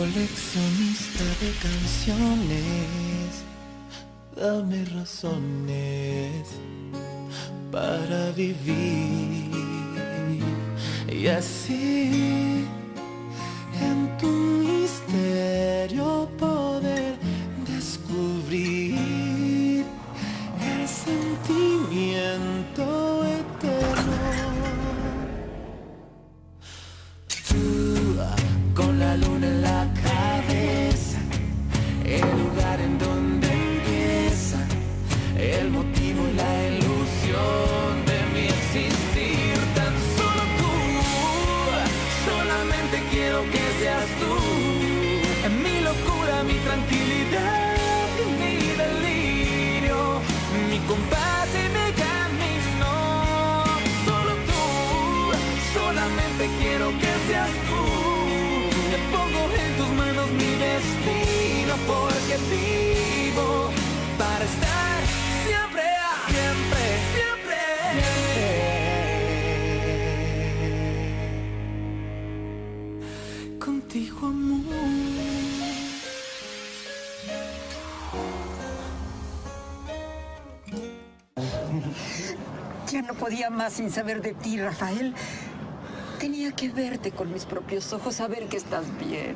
Coleccionista de canciones, dame razones para vivir y así en tu misterio poder descubrir el sentimiento eterno. Tú con la luna en la cabeza, el lugar en donde empieza el motivo y la ilusión de mi existir. Tan solo tú, solamente quiero que seas tú, en mi locura, mi tranquilidad y mi delirio, mi compás y mi camino. Solo tú, solamente quiero que seas tú. Pongo en tus manos mi destino, porque vivo para estar siempre, siempre, siempre, siempre contigo, amor. Ya no podía más sin saber de ti, Rafael. Tenía que verte con mis propios ojos, saber que estás bien.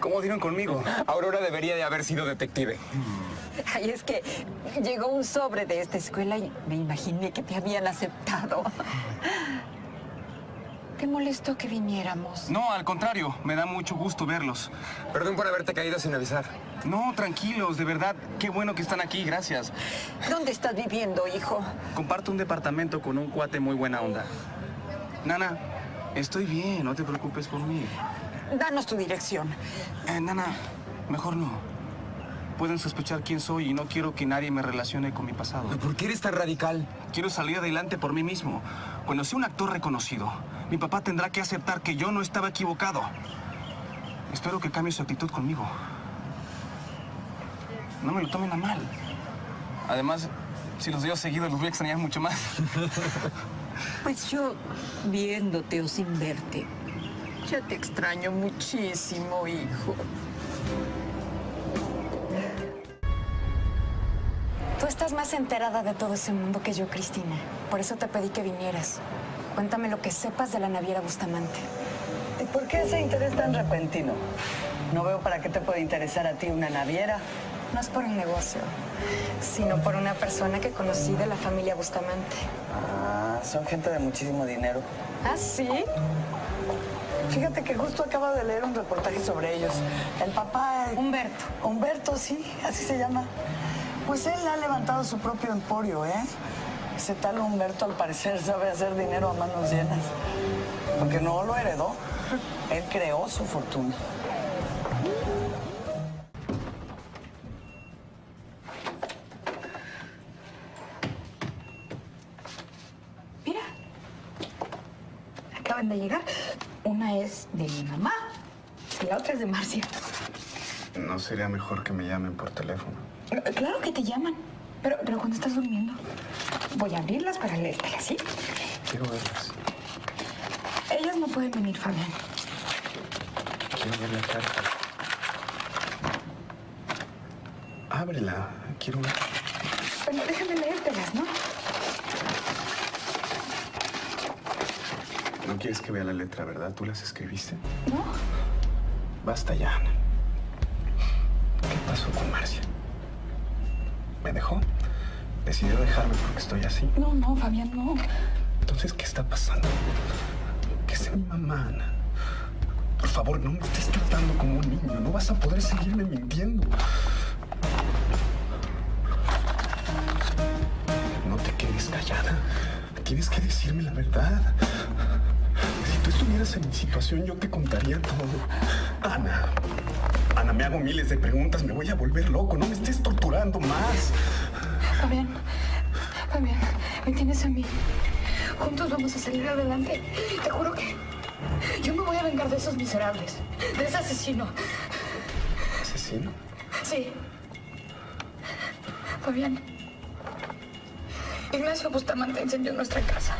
¿Cómo dieron conmigo? Aurora debería de haber sido detective. Ay, es que llegó un sobre de esta escuela y me imaginé que te habían aceptado. ¿Te molestó que viniéramos? No, al contrario, me da mucho gusto verlos. Perdón por haberte caído sin avisar. No, tranquilos, de verdad, qué bueno que están aquí, gracias. ¿Dónde estás viviendo, hijo? Comparto un departamento con un cuate muy buena onda. Nana, estoy bien, no te preocupes por mí. Danos tu dirección. Nana, mejor no. Pueden sospechar quién soy y no quiero que nadie me relacione con mi pasado. ¿Por qué eres tan radical? Quiero salir adelante por mí mismo. Cuando sea un actor reconocido, mi papá tendrá que aceptar que yo no estaba equivocado. Espero que cambie su actitud conmigo. No me lo tomen a mal. Además, si los veo seguidos, los voy a extrañar mucho más. Pues yo, viéndote o sin verte, ya te extraño muchísimo, hijo. Tú estás más enterada de todo ese mundo que yo, Cristina. Por eso te pedí que vinieras. Cuéntame lo que sepas de la naviera Bustamante. ¿Y por qué ese interés tan repentino? No veo para qué te puede interesar a ti una naviera. No es por un negocio, sino por una persona que conocí de la familia Bustamante. Ah, son gente de muchísimo dinero. ¿Ah, sí? Fíjate que justo acabo de leer un reportaje sobre ellos. El papá... Humberto. Humberto, sí, así se llama. Pues él ha levantado su propio emporio, ¿eh? Ese tal Humberto, al parecer, sabe hacer dinero a manos llenas. Porque no lo heredó. Él creó su fortuna. Mira. Acaban de llegar. Una es de mi mamá y la otra es de Marcia. ¿No sería mejor que me llamen por teléfono? Claro que te llaman, pero cuando estás durmiendo. Voy a abrirlas para leértelas, ¿sí? Quiero verlas. Ellas no pueden venir, Fabián. Quiero ver la carta. Ábrela. Quiero ver. Bueno, déjame leértelas, ¿no? No quieres que vea la letra, ¿verdad? ¿Tú las escribiste? ¿No? Basta ya, Ana. ¿Qué pasó con Marcia? ¿Me dejó? ¿Decidió dejarme porque estoy así? No, Fabián, no. Entonces, ¿qué está pasando? ¿Qué es mi mamá, Ana? Por favor, no me estés tratando como un niño. No vas a poder seguirme mintiendo. No te quedes callada. Tienes que decirme la verdad. Si tú estuvieras en mi situación, yo te contaría todo. Ana, me hago miles de preguntas. Me voy a volver loco. No me estés torturando más. Fabián, me tienes a mí. Juntos vamos a salir adelante. Te juro que yo me voy a vengar de esos miserables, de ese asesino. ¿Asesino? Sí. Fabián, Ignacio Bustamante incendió nuestra casa.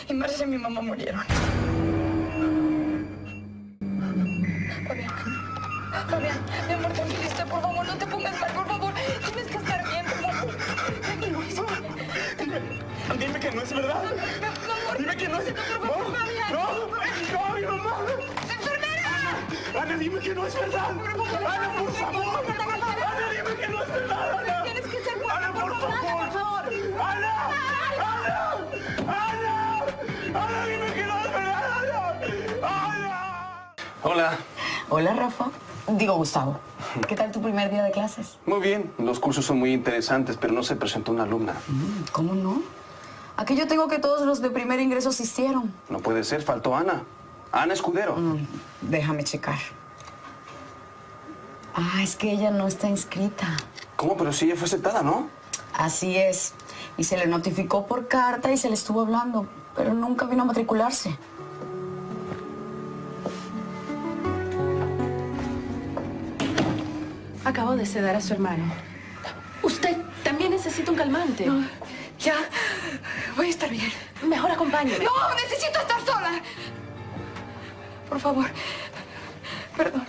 Y Marcia y mi mamá murieron. Fabián. Dime que no es verdad. Dime que no es... No, mi mamá. ¡Enfermera! Ana, dime que no es verdad. Ana, por favor. Ana, dime que no es verdad, Ana. Tienes que ser fuerte, Ana, por favor. Ana, por favor. Ana, dime que no es verdad, Ana. Hola. Hola, Rafa. Digo, Gustavo. ¿Qué tal tu primer día de clases? Muy bien. Los cursos son muy interesantes, pero no se presentó una alumna. ¿Cómo no? Aquí yo tengo que todos los de primer ingreso asistieron. No puede ser. Faltó Ana. Ana Escudero. Déjame checar. Ah, es que ella no está inscrita. ¿Cómo? Pero si ella fue aceptada, ¿no? Así es. Y se le notificó por carta y se le estuvo hablando, pero nunca vino a matricularse. Acabo de sedar a su hermano. Usted también necesita un calmante. No, ya. Voy a estar bien. Mejor acompáñeme. No, necesito estar sola. Por favor. Perdón.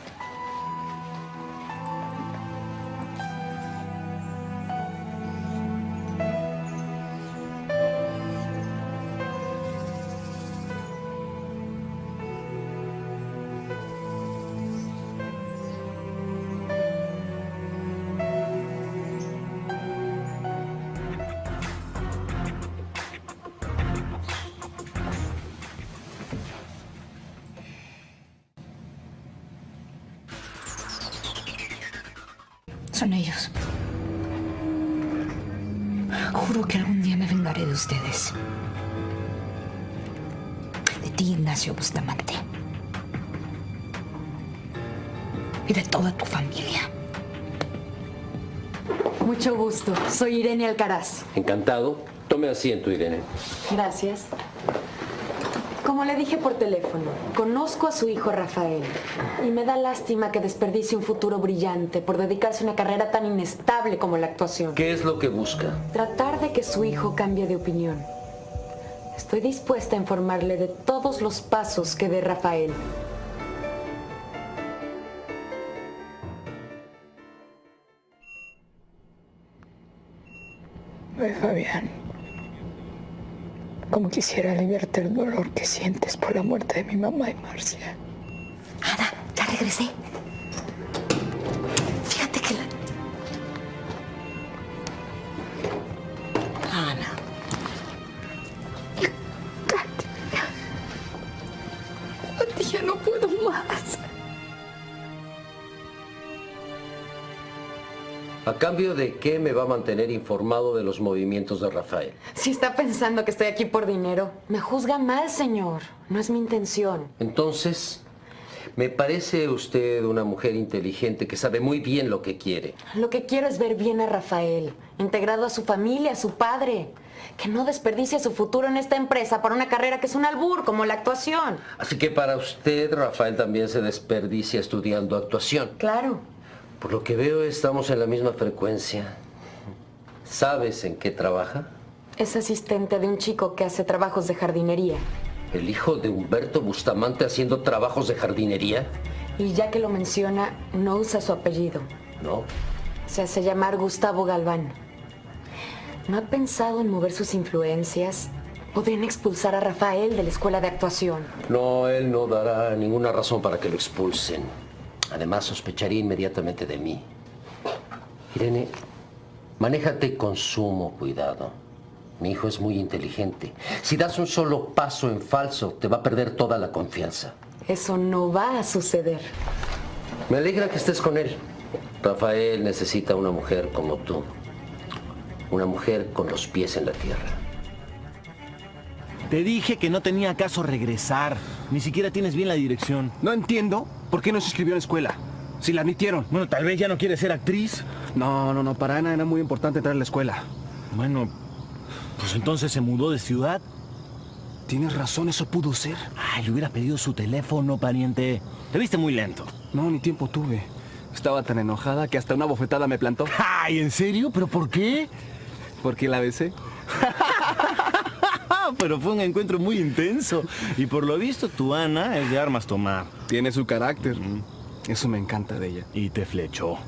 Son ellos. Juro que algún día me vengaré de ustedes. De ti, Ignacio Bustamante. Y de toda tu familia. Mucho gusto. Soy Irene Alcaraz. Encantado. Tome asiento, Irene. Gracias. Como le dije por teléfono, conozco a su hijo Rafael y me da lástima que desperdicie un futuro brillante por dedicarse a una carrera tan inestable como la actuación. ¿Qué es lo que busca? Tratar de que su hijo cambie de opinión. Estoy dispuesta a informarle de todos los pasos que dé Rafael. Ay, Fabián. Como quisiera aliviarte el dolor que sientes por la muerte de mi mamá y Marcia. Ana, ya regresé. Fíjate que Ana. Katy, ya no puedo más. ¿A cambio de qué me va a mantener informado de los movimientos de Rafael? Si está pensando que estoy aquí por dinero, me juzga mal, señor. No es mi intención. Entonces, me parece usted una mujer inteligente que sabe muy bien lo que quiere. Lo que quiero es ver bien a Rafael, integrado a su familia, a su padre. Que no desperdicie su futuro en esta empresa por una carrera que es un albur, como la actuación. Así que para usted, Rafael también se desperdicia estudiando actuación. Claro. Por lo que veo, estamos en la misma frecuencia. ¿Sabes en qué trabaja? Es asistente de un chico que hace trabajos de jardinería. ¿El hijo de Humberto Bustamante haciendo trabajos de jardinería? Y ya que lo menciona, no usa su apellido. No. Se hace llamar Gustavo Galván. ¿No ha pensado en mover sus influencias? Podrían expulsar a Rafael de la escuela de actuación. No, él no dará ninguna razón para que lo expulsen. Además, sospecharía inmediatamente de mí. Irene, manéjate con sumo cuidado. Mi hijo es muy inteligente. Si das un solo paso en falso, te va a perder toda la confianza. Eso no va a suceder. Me alegra que estés con él. Rafael necesita una mujer como tú. Una mujer con los pies en la tierra. Te dije que no tenía caso regresar. Ni siquiera tienes bien la dirección. No entiendo por qué no se inscribió en la escuela. Si la admitieron. Bueno, tal vez ya no quiere ser actriz. No, para Ana era muy importante entrar a la escuela. Bueno, pues entonces se mudó de ciudad. Tienes razón, eso pudo ser. Ay, le hubiera pedido su teléfono, pariente. Te viste muy lento. No, ni tiempo tuve. Estaba tan enojada que hasta una bofetada me plantó. Ay, ¿en serio? ¿Pero por qué? Porque la besé. Pero fue un encuentro muy intenso. Y por lo visto, tu Ana es de armas tomar. Tiene su carácter. Eso me encanta de ella. Y te flechó.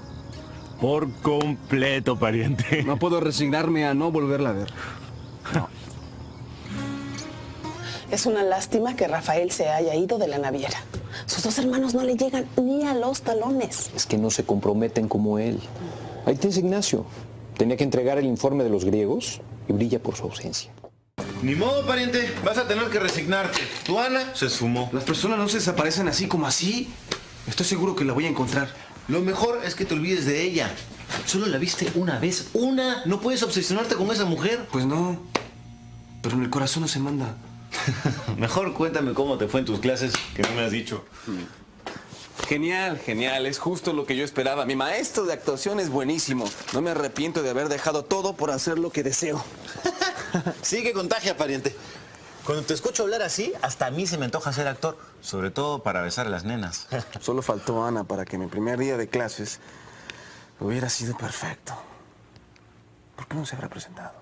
Por completo, pariente. No puedo resignarme a no volverla a ver. No. Es una lástima que Rafael se haya ido de la naviera. Sus dos hermanos no le llegan ni a los talones. Es que no se comprometen como él. Ahí tienes Ignacio. Tenía que entregar el informe de los griegos y brilla por su ausencia. Ni modo, pariente. Vas a tener que resignarte. Tu Ana se esfumó. Las personas no se desaparecen así como así. Estoy seguro que la voy a encontrar. Lo mejor es que te olvides de ella. Solo la viste una vez. ¡Una! ¿No puedes obsesionarte con esa mujer? Pues no. Pero en el corazón no se manda. Mejor cuéntame cómo te fue en tus clases, que no me has dicho. Genial, genial. Es justo lo que yo esperaba. Mi maestro de actuación es buenísimo. No me arrepiento de haber dejado todo por hacer lo que deseo. Sí que contagia, pariente. Cuando te escucho hablar así, hasta a mí se me antoja ser actor. Sobre todo para besar a las nenas. Solo faltó Ana para que mi primer día de clases hubiera sido perfecto. ¿Por qué no se habrá presentado?